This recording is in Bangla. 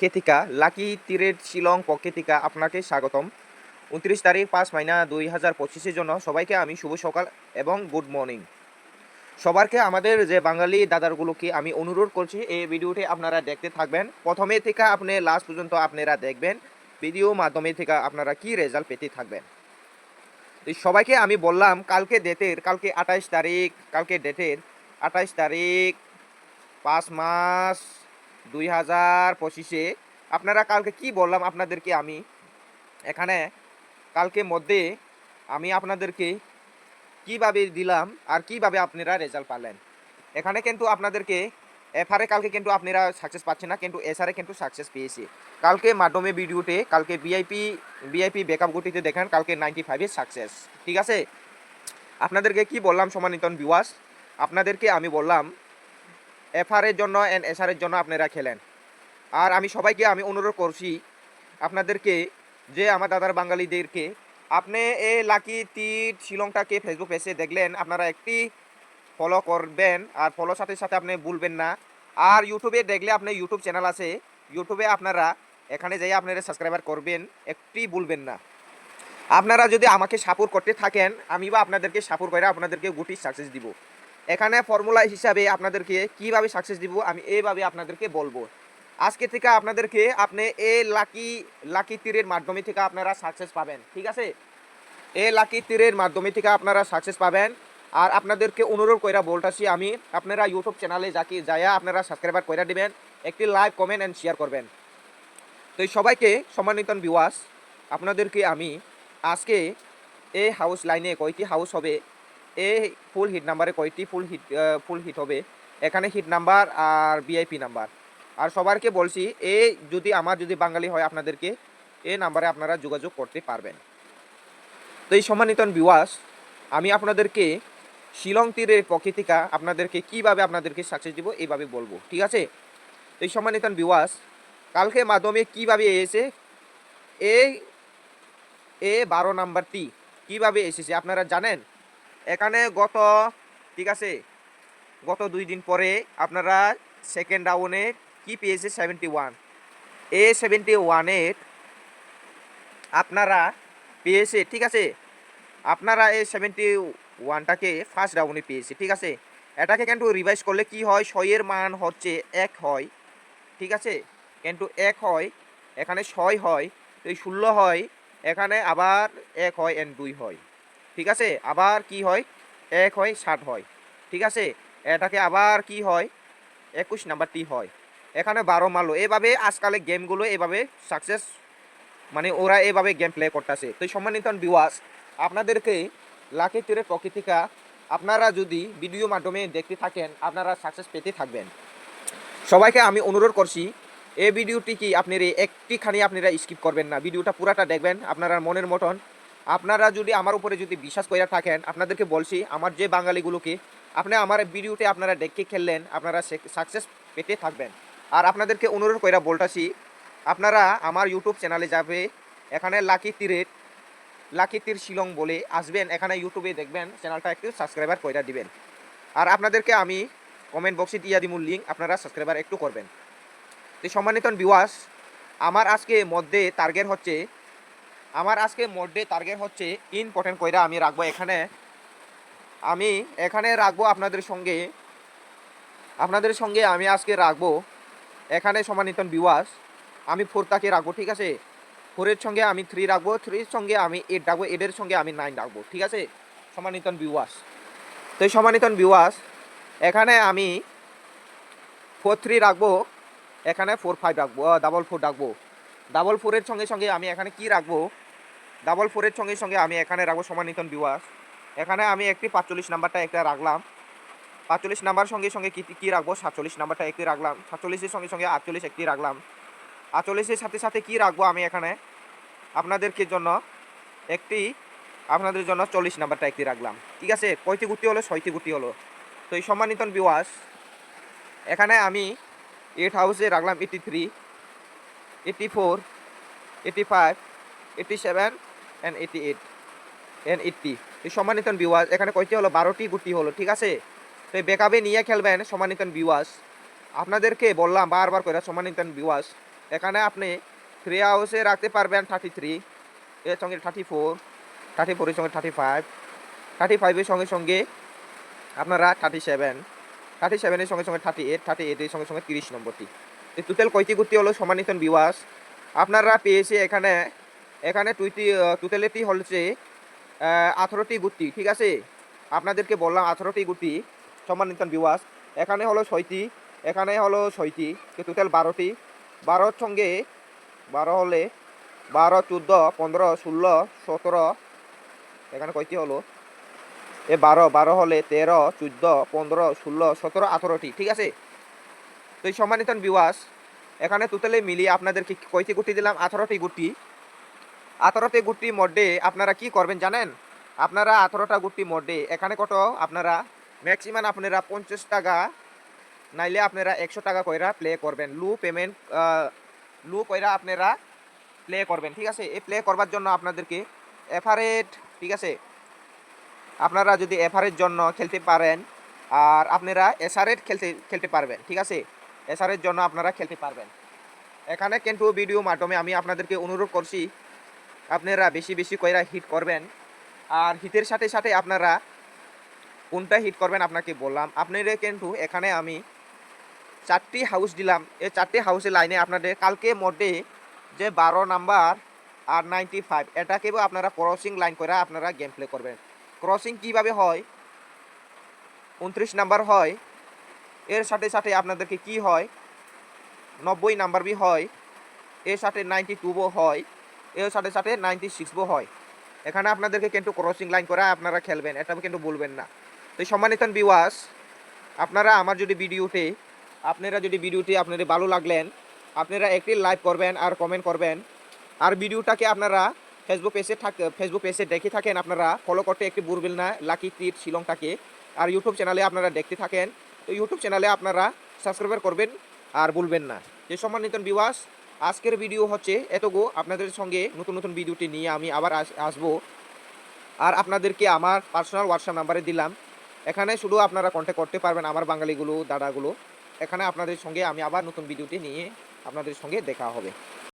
কেতিকা লাকি তীরের শিলং পক্ষেতিকা আপনাকে স্বাগতম। 29 তারিখ 5 মাইনা 2025-এর জন্য সবাইকে আমি শুভ সকাল এবং গুড মর্নিং। সবারকে আমাদের যে বাঙালি দাদারগুলোকে আমি অনুরোধ করছি এই ভিডিওটি আপনারা দেখতে থাকবেন। প্রথমে থেকে আপনি লাস্ট পর্যন্ত আপনারা দেখবেন ভিডিও মাধ্যমে থেকে আপনারা কি রেজাল্ট পেতে থাকবেন। সবাইকে আমি বললাম কালকে 28 তারিখ, কালকে ডেটের 28 তারিখ 5 মাস 2025-এ আপনারা কালকে কি বললাম আপনাদেরকে আমি এখানে কালকে মধ্যে আমি আপনাদেরকে কিভাবে দিলাম আর কিভাবে আপনারা রেজাল্ট পালেন। এখানে কিন্তু আপনাদেরকে এফআরে কালকে কিন্তু আপনারা সাকসেস পাচ্ছেন না, কিন্তু এসআরে কিন্তু সাকসেস পেয়েছি। কালকে মাধ্যমে ভিডিওতে কালকে ভিআইপি ব্যাকআপ গতিতে দেখেন কালকে 95-এর সাকসেস। ঠিক আছে, আপনাদেরকে কি বললাম সম্মানিত ভিউয়ার্স, আপনাদেরকে আমি বললাম এফআরের জন্য এন্ড এসআরের জন্য আপনারা খেলেন। আর আমি সবাইকে আমি অনুরোধ করছি আপনাদেরকে যে আমার দাদার বাঙালিদেরকে আপনি এই লাকি তীর শিলংটাকে ফেসবুক পেজে দেখলেন আপনারা একটি ফলো করবেন, আর ফলোর সাথে সাথে আপনি ভুলবেন না। আর ইউটিউবে দেখলে আপনি ইউটিউব চ্যানেল আছে, ইউটিউবে আপনারা এখানে যাই আপনারা সাবস্ক্রাইবার করবেন, একটি ভুলবেন না। আপনারা যদি আমাকে সাপোর্ট করতে থাকেন আমি বা আপনাদেরকে সাপোর্ট করে আপনাদেরকে গুটি সাকসেস দিব। এখানে ফর্মুলা হিসাবে আপনাদেরকে কিভাবে সাকসেস দিব আমি এইভাবে আপনাদেরকে বলবো। আজকে থেকে আপনাদেরকে আপনি এই লাকি তীরের মাধ্যমে থেকে আপনারা সাকসেস পাবেন। ঠিক আছে, এই লাকি তীরের মাধ্যমে থেকে আপনারা সাকসেস পাবেন। আর আপনাদেরকে অনুরোধ কইরা বলতাছি আমি আপনারা ইউটিউব চ্যানেলে যাইয়া আপনারা সাবস্ক্রাইবার কইরা দিবেন, একটি লাইক কমেন্ট এন্ড শেয়ার করবেন। তো সবাইকে সম্মানিত ভিউয়ার্স, আপনাদেরকে আমি আজকে এই হাউস লাইনে কয়টি হাউস হবে, এই ফুল হিট নাম্বারে কয়টি ফুল হিট হবে, এখানে হিট নাম্বার আর ভিআইপি নাম্বার। আর সবারকে বলছি এই যদি বাঙালি হয় আপনাদেরকে এই নাম্বারে আপনারা যোগাযোগ করতে পারবেন। তো এই সম্মানিত ভিউয়ার্স, আমি আপনাদেরকে শিলং তীরের প্রকৃতিকা আপনাদেরকে কিভাবে আপনাদেরকে সাকসেস দিব এইভাবে বলবো। ঠিক আছে, তো এই সম্মানিত ভিউয়ার্স, কালকে মাধ্যমে কিভাবে এসে এই 12 নাম্বারটি কিভাবে এসেছে আপনারা জানেন। এখানে ঠিক আছে, গত 2 দিন পরে আপনারা সেকেন্ড রাউন্ডে কি পেয়েছে 71। এই 71-এর আপনারা পেয়েছে। ঠিক আছে, আপনারা এই 71টাকে ফার্স্ট রাউন্ডে পেয়েছে। ঠিক আছে, এটাকে কিন্তু রিভাইজ করলে কি হয়, 6-এর মান হচ্ছে 1 হয়। ঠিক আছে, কিন্তু 1 হয়, এখানে 6 হয়, তো এই 16 হয়, এখানে আবার 1 হয় এন্ড 2 হয়। ঠিক আছে, আবার কি হয় 1 হয় 7 হয়। ঠিক আছে, এটাকে আবার কি হয় 21 নাম্বারটি হয়, এখানে 12 মারলো। এভাবে আজকালে গেমগুলো এভাবে সাকসেস মানে ওরা এভাবে গেম প্লে করতেছে। তো সম্মানিত ভিউয়ার্স, আপনাদেরকে লাকি তীরের প্রকৃতিকা আপনারা যদি ভিডিও মাধ্যমে দেখতে থাকেন আপনারা সাকসেস পেতে থাকবেন। সবাইকে আমি অনুরোধ করছি এই ভিডিওটি কি আপনারা একটিখানি আপনারা স্কিপ করবেন না, ভিডিওটা পুরাটা দেখবেন আপনারা মনের মতন। আপনারা যদি আমার উপরে যদি বিশ্বাস করে থাকেন আপনাদেরকে বলছি আমার যে বাঙালিগুলোকে আপনি আমার ভিডিওতে আপনারা দেখে খেললেন আপনারা সাকসেস পেতে থাকবেন। আর আপনাদেরকে অনুরোধ করে বলতাছি আপনারা আমার ইউটিউব চ্যানেলে যাবে, এখানে লাকি তীর শিলং বলে আসবেন, এখানে ইউটিউবে দেখবেন চ্যানেলটা একটু সাবস্ক্রাইবার করে দিবেন। আর আপনাদেরকে আমি কমেন্ট বক্সে দিয়ে দিব লিঙ্ক, আপনারা সাবস্ক্রাইবার একটু করবেন। তো সম্মানিত ভিউয়ার্স, আমার আজকে মধ্যে টার্গেট হচ্ছে ইম্পর্টেন্ট কইরা আমি রাখবো এখানে রাখবো আপনাদের সঙ্গে আমি আজকে রাখবো এখানে সম্মানিত ভিউয়ার্স আমি 4টাকে রাখবো। ঠিক আছে, 4-এর সঙ্গে আমি 3 রাখবো, 3-এর সঙ্গে আমি 8 রাখবো, 8-এর সঙ্গে আমি 9 রাখবো। ঠিক আছে সম্মানিত ভিউয়ার্স, তো সম্মানিত ভিউয়ার্স এখানে আমি 4-3 রাখবো, এখানে 4-5 রাখবো, 4-4 রাখবো। 4-4-এর সঙ্গে আমি এখানে কি রাখবো, 4-4-এর সঙ্গে আমি এখানে রাখবো সম্মানিত ভিউয়ার্স, এখানে আমি একটি 45 নাম্বারটা একটা রাখলাম, 45 নাম্বার সঙ্গে কি রাখবো 47 নাম্বারটা একটি রাখলাম, 47-এর সঙ্গে 48 একটি রাখলাম, 48-এর সাথে কি রাখবো আমি এখানে আপনাদের জন্য 40 নাম্বারটা একটি রাখলাম। ঠিক আছে, কয়টি গুটি হলো 6টি গুটি হলো। তো এই সম্মানিত ভিউয়ার্স এখানে আমি 8 হাউসে রাখলাম 83, 84, 85, 87 and 88 and 80। এই সম্মানিত ভিউয়ার্স এখানে কয়টি হলো 12টি গুটি হলো। ঠিক আছে, তো ব্যাকআপে নিয়ে খেলবেন সম্মানিত ভিউয়ার্স, আপনাদেরকে বললাম বারবার করে সম্মানিত ভিউয়ার্স এখানে আপনি 3 হাউসে রাখতে পারবেন 33, এর সঙ্গে 34, 34 এর সঙ্গে 35, 35 এর সঙ্গে সঙ্গে আপনারা 37, 37 এর সঙ্গে সঙ্গে 38, 38 এর সঙ্গে সঙ্গে 30 নম্বরটি। তো টোটাল কয়টি গুটি হলো সম্মানিত ভিউয়ার্স? আপনারা পেয়েছে এখানে টোটালিটি হচ্ছে 18টি গুটি, ঠিক আছে? আপনাদেরকে বললাম 18টি গুটি সম্মানিত ভিউয়ার্স। এখানে হলো 6টি, এখানে হলো 6টি, তো টোটাল 12টি। 12 সঙ্গে 12 হলে 12, 14, 15, 16, 17, এখানে কয়টি হলো? 12 হলে 13, 14, 15, 16, 17, 18টি, ঠিক আছে? তো এই সম্মানিত ভিউয়ার্স, এখানে টোটালে মিলিয়ে আপনাদেরকে কয়টি গুটি দিলাম? 18টি গুটি। 18টি গুটির মধ্যে আপনারা কি করবেন জানেন? আপনারা 18টা গুটির মধ্যে এখানে কত আপনারা ম্যাক্সিমাম আপনারা 50 টাকা নাইলে আপনারা 100 টাকা কইরা প্লে করবেন। লু কইরা আপনারা প্লে করবেন, ঠিক আছে? এই প্লে করবার জন্য আপনাদেরকে এভারেজ, ঠিক আছে? আপনারা যদি এভারেজ জন্য খেলতে পারেন আর আপনারা এসআরেট খেলতে পারবেন, ঠিক আছে? এসআরের জন্য আপনারা খেলতে পারবেন। এখানে কিন্তু ভিডিও মাধ্যমে আমি আপনাদেরকে অনুরোধ করছি আপনারা বেশি বেশি কইরা হিট করবেন। আর হিটের সাথে সাথে আপনারা কোনটা হিট করবেন আপনাকে বললাম। আপনারা কিন্তু এখানে আমি 4টি হাউস দিলাম। এই 4টি হাউসের লাইনে আপনাদের কালকে মধ্যে যে 12 নাম্বার আর 95 এটাকেও আপনারা ক্রসিং লাইন করে আপনারা গেম প্লে করবেন। ক্রসিং কিভাবে হয়? 29 নাম্বার হয়, এর সাথে সাথে আপনাদেরকে কি হয়? 90 নাম্বার বি হয়, এর সাথে 92 হয়, এর সাথে সাথে 96 হয়। এখানে আপনাদেরকে কিন্তু ক্রসিং লাইন করে আপনারা খেলবেন, এটা কিন্তু বলবেন না। তো সম্মানিত ভিউয়ার্স, আপনারা আমার যদি ভিডিওটি আপনাদের ভালো লাগলেন আপনারা একটি লাইক করবেন আর কমেন্ট করবেন। আর ভিডিওটাকে আপনারা ফেসবুক পেজে দেখে থাকেন, আপনারা ফলো করতে একটি ভুলবেন না লাকি টিপ শিলংটাকে। আর ইউটিউব চ্যানেলে আপনারা দেখতে থাকেন, তো ইউটিউব চ্যানেলে আপনারা সাবস্ক্রাইব করবেন আর ভুলবেন না। যে সম্মানিত ভিউয়ার্স, আজকের ভিডিও হচ্ছে এতগু। আপনাদের সঙ্গে নতুন নতুন ভিডিওটি নিয়ে আমি আবার আসবো। আর আপনাদেরকে আমার পার্সোনাল হোয়াটসঅ্যাপ নাম্বারে দিলাম, এখানে শুধু আপনারা কন্ট্যাক্ট করতে পারবেন আমার বাঙালিগুলো দাদাগুলো। এখানে আপনাদের সঙ্গে আমি আবার নতুন ভিডিওটি নিয়ে আপনাদের সঙ্গে দেখা হবে।